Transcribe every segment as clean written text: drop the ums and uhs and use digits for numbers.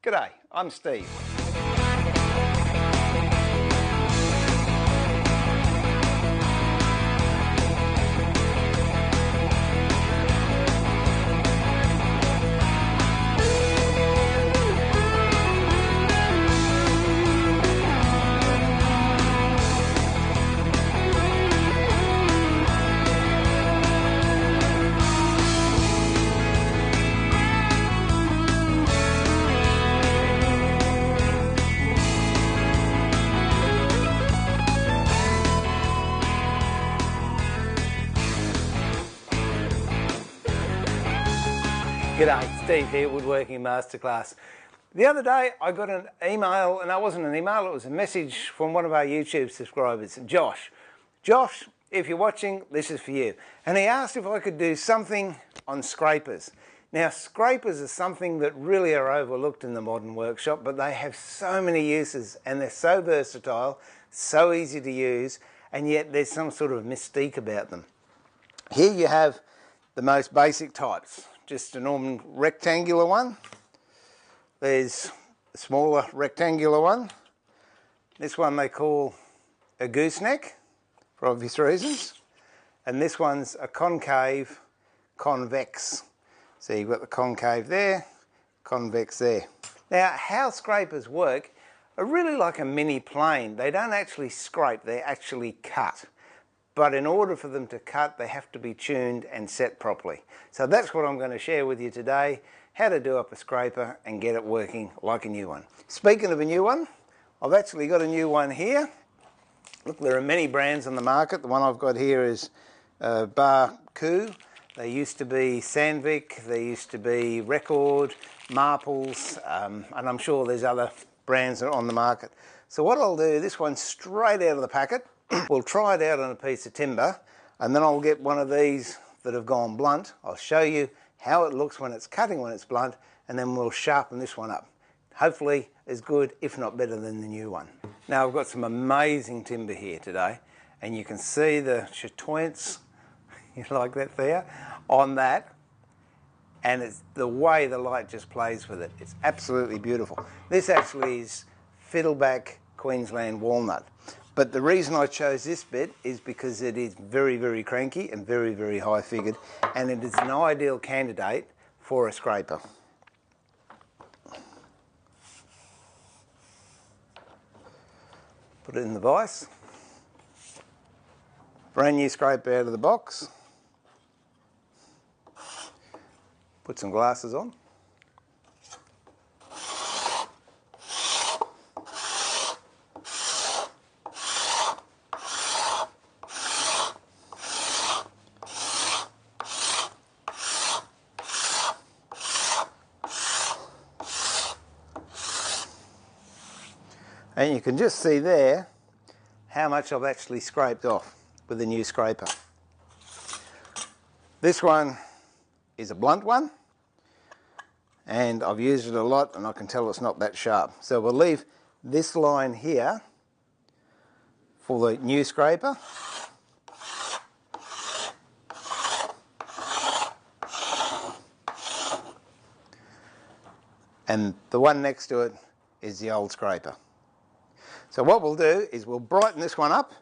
G'day, I'm Steve. G'day, Steve here, Woodworking Masterclass. The other day I got an email, and that wasn't an email, it was a message from one of our YouTube subscribers, Josh. Josh, if you're watching, this is for you. And he asked if I could do something on scrapers. Now, scrapers are something that really are overlooked in the modern workshop, but they have so many uses and they're so versatile, so easy to use, and yet there's some sort of mystique about them. Here you have the most basic types. Just a normal rectangular one. There's a smaller rectangular one. This one they call a gooseneck for obvious reasons. And this one's a concave convex. So you've got the concave there, convex there. Now how scrapers work are really like a mini plane. They don't actually scrape, they actually cut. But in order for them to cut, they have to be tuned and set properly. So that's what I'm going to share with you today, how to do up a scraper and get it working like a new one. Speaking of a new one, I've actually got a new one here. Look, there are many brands on the market. The one I've got here is Barku. They used to be Sandvik, they used to be Record, Marples, and I'm sure there's other brands that are on the market. So what I'll do, this one's straight out of the packet. We'll try it out on a piece of timber, and then I'll get one of these that have gone blunt. I'll show you how it looks when it's cutting when it's blunt, and then we'll sharpen this one up. Hopefully as good, if not better than the new one. Now I've got some amazing timber here today, and you can see the chatoints, you like that there, on that, and it's the way the light just plays with it. It's absolutely beautiful. This actually is Fiddleback Queensland walnut. But the reason I chose this bit is because it is very, very cranky and very, very high figured, and it is an ideal candidate for a scraper. Put it in the vise. Brand new scraper out of the box. Put some glasses on. And you can just see there how much I've actually scraped off with the new scraper. This one is a blunt one, and I've used it a lot, and I can tell it's not that sharp. So we'll leave this line here for the new scraper. And the one next to it is the old scraper. So what we'll do is we'll brighten this one up,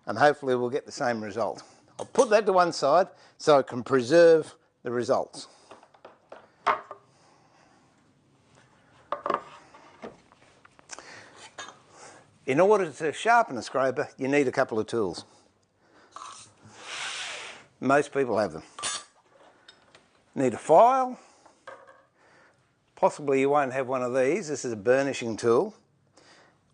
and hopefully we'll get the same result. I'll put that to one side so I can preserve the results. In order to sharpen a scraper, you need a couple of tools. Most people have them. You need a file. Possibly you won't have one of these. This is a burnishing tool.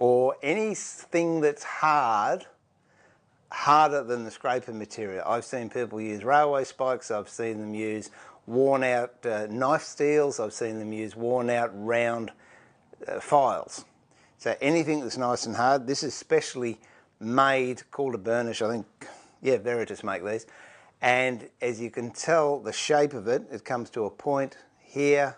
Or anything that's harder than the scraper material. I've seen people use railway spikes, I've seen them use worn out knife steels, I've seen them use worn out round files. So anything that's nice and hard. This is specially made, called a burnish, I think, yeah, Veritas make these. And as you can tell, the shape of it, it comes to a point here,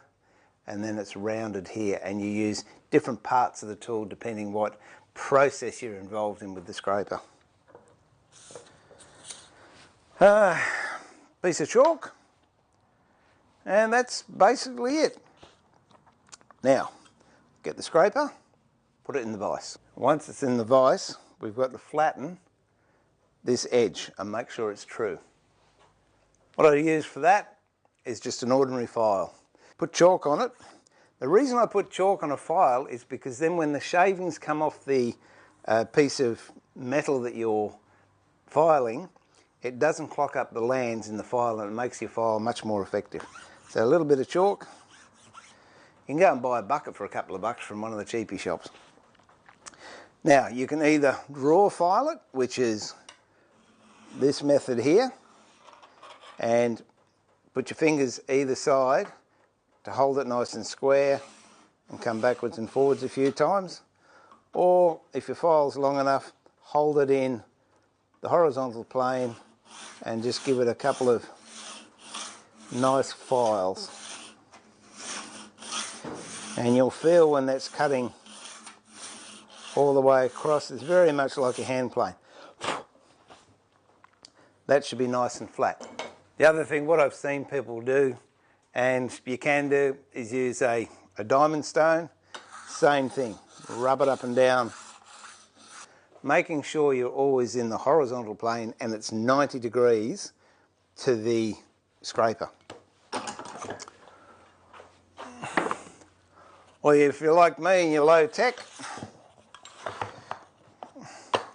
and then it's rounded here, and you use different parts of the tool depending what process you're involved in with the scraper. Piece of chalk, and that's basically it. Now, get the scraper, put it in the vise. Once it's in the vise, we've got to flatten this edge and make sure it's true. What I use for that is just an ordinary file. Put chalk on it. The reason I put chalk on a file is because then when the shavings come off the piece of metal that you're filing, it doesn't clock up the lands in the file and it makes your file much more effective. So a little bit of chalk. You can go and buy a bucket for a couple of bucks from one of the cheapy shops. Now you can either draw file it, which is this method here, and put your fingers either side to hold it nice and square and come backwards and forwards a few times, or if your file's long enough, hold it in the horizontal plane and just give it a couple of nice files, and you'll feel when that's cutting all the way across, it's very much like a hand plane. That should be nice and flat. The other thing, what I've seen people do, and you can do, is use a diamond stone. Same thing, rub it up and down, making sure you're always in the horizontal plane and it's 90 degrees to the scraper. Or if you're like me and you're low tech,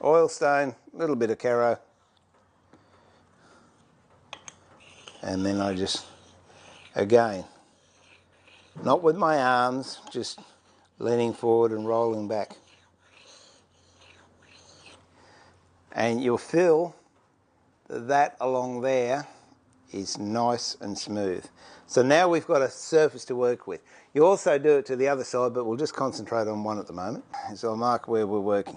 oil stone, a little bit of Caro, and then I just, again, not with my arms, just leaning forward and rolling back. And you'll feel that along there is nice and smooth. So now we've got a surface to work with. You also do it to the other side, but we'll just concentrate on one at the moment. So I'll mark where we're working.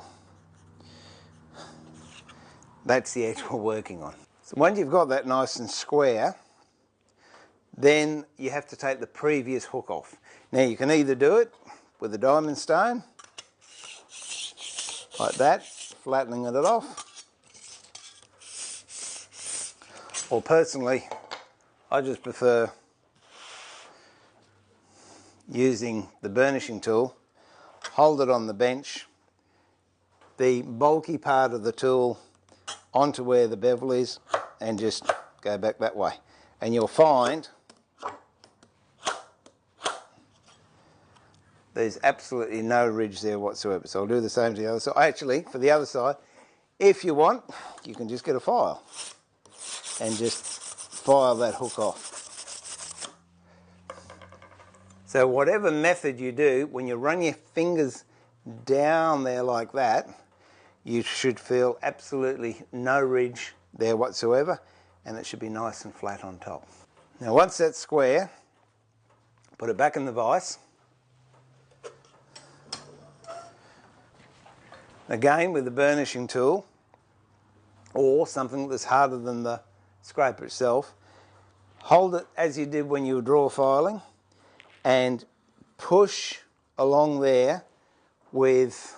That's the edge we're working on. So once you've got that nice and square, then you have to take the previous hook off. Now you can either do it with a diamond stone, like that, flattening it off, or personally, I just prefer using the burnishing tool, hold it on the bench, the bulky part of the tool onto where the bevel is, and just go back that way. And you'll find there's absolutely no ridge there whatsoever. So I'll do the same to the other side. Actually, for the other side, if you want, you can just get a file and just file that hook off. So whatever method you do, when you run your fingers down there like that, you should feel absolutely no ridge there whatsoever, and it should be nice and flat on top. Now once that's square, put it back in the vise. Again with the burnishing tool, or something that's harder than the scraper itself, hold it as you did when you were draw filing and push along there with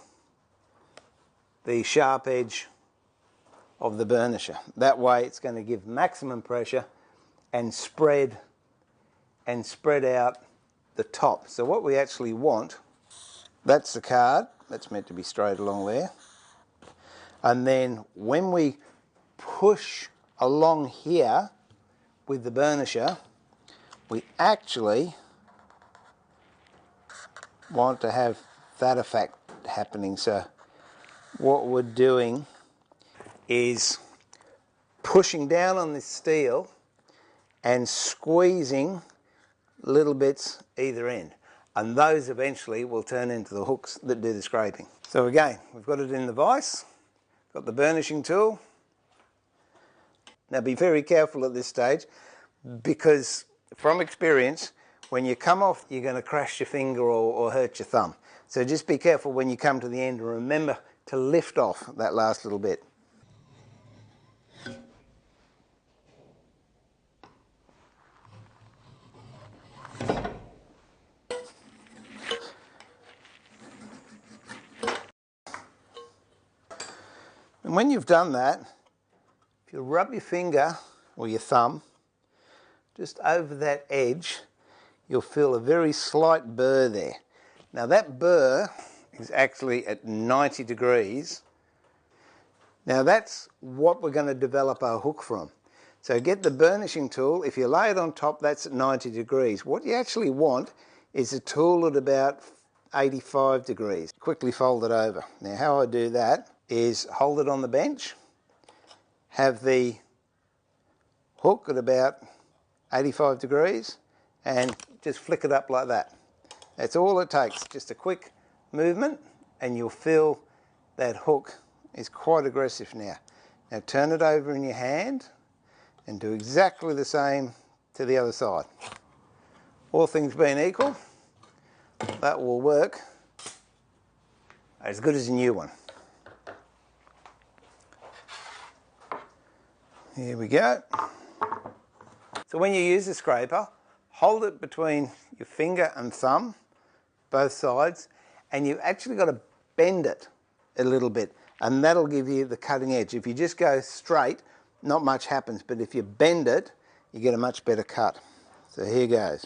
the sharp edge of the burnisher. That way it's going to give maximum pressure and spread out the top. So what we actually want, that's the card, that's meant to be straight along there. And then when we push along here with the burnisher, we actually want to have that effect happening. So what we're doing is pushing down on this steel and squeezing little bits either end, and those eventually will turn into the hooks that do the scraping. So again, we've got it in the vise, got the burnishing tool. Now be very careful at this stage, because from experience, when you come off, you're going to crash your finger or hurt your thumb. So just be careful when you come to the end, and remember to lift off that last little bit. And when you've done that, if you rub your finger or your thumb just over that edge, you'll feel a very slight burr there. Now that burr is actually at 90 degrees. Now that's what we're going to develop our hook from. So get the burnishing tool. If you lay it on top, that's at 90 degrees. What you actually want is a tool at about 85 degrees. Quickly fold it over. Now how I do that is hold it on the bench, have the hook at about 85 degrees, and just flick it up like that. That's all it takes, just a quick movement, and you'll feel that hook is quite aggressive now. Now turn it over in your hand and do exactly the same to the other side. All things being equal, that will work as good as a new one. Here we go. So when you use the scraper, hold it between your finger and thumb, both sides, and you've actually got to bend it a little bit, and that'll give you the cutting edge. If you just go straight, not much happens, but if you bend it, you get a much better cut. So here goes.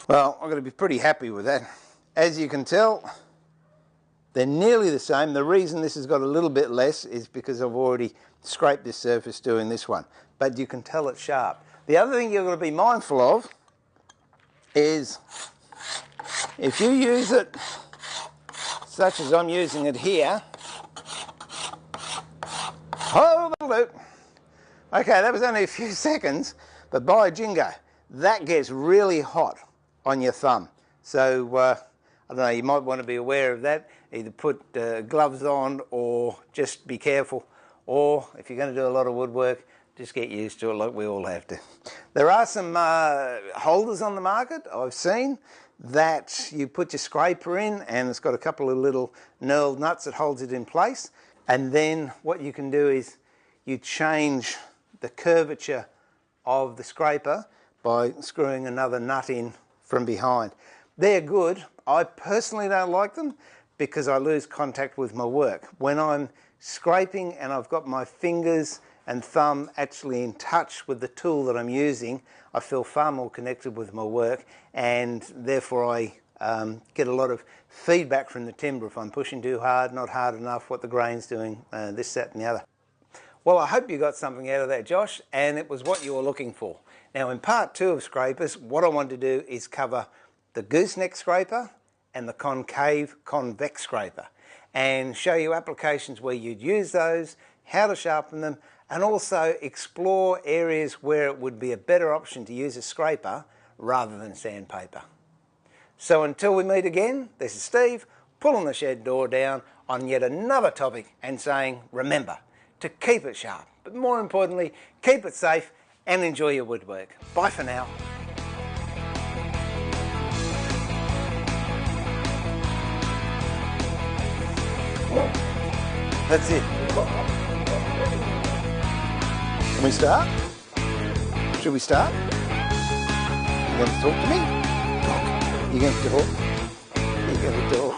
Well, I'm going to be pretty happy with that. As you can tell, they're nearly the same. The reason this has got a little bit less is because I've already scraped this surface doing this one. But you can tell it's sharp. The other thing you've got to be mindful of is if you use it such as I'm using it here. Oh, that'll do. Okay, that was only a few seconds, but by jingo, that gets really hot on your thumb. So I don't know, you might want to be aware of that. Either put gloves on or just be careful. Or if you're going to do a lot of woodwork, just get used to it like we all have to. There are some holders on the market I've seen that you put your scraper in, and it's got a couple of little knurled nuts that holds it in place. And then what you can do is you change the curvature of the scraper by screwing another nut in from behind. They're good. I personally don't like them because I lose contact with my work. When I'm scraping and I've got my fingers and thumb actually in touch with the tool that I'm using, I feel far more connected with my work, and therefore I get a lot of feedback from the timber if I'm pushing too hard, not hard enough, what the grain's doing, this, that and the other. Well, I hope you got something out of that, Josh, and it was what you were looking for. Now in part 2 of scrapers, what I want to do is cover the gooseneck scraper and the concave convex scraper, and show you applications where you'd use those, how to sharpen them, and also explore areas where it would be a better option to use a scraper rather than sandpaper. So until we meet again, this is Steve, pulling the shed door down on yet another topic and saying, remember to keep it sharp, but more importantly, keep it safe and enjoy your woodwork. Bye for now. That's it. Can we start? Should we start? You going to talk to me? Talk. You going to talk? You going to talk?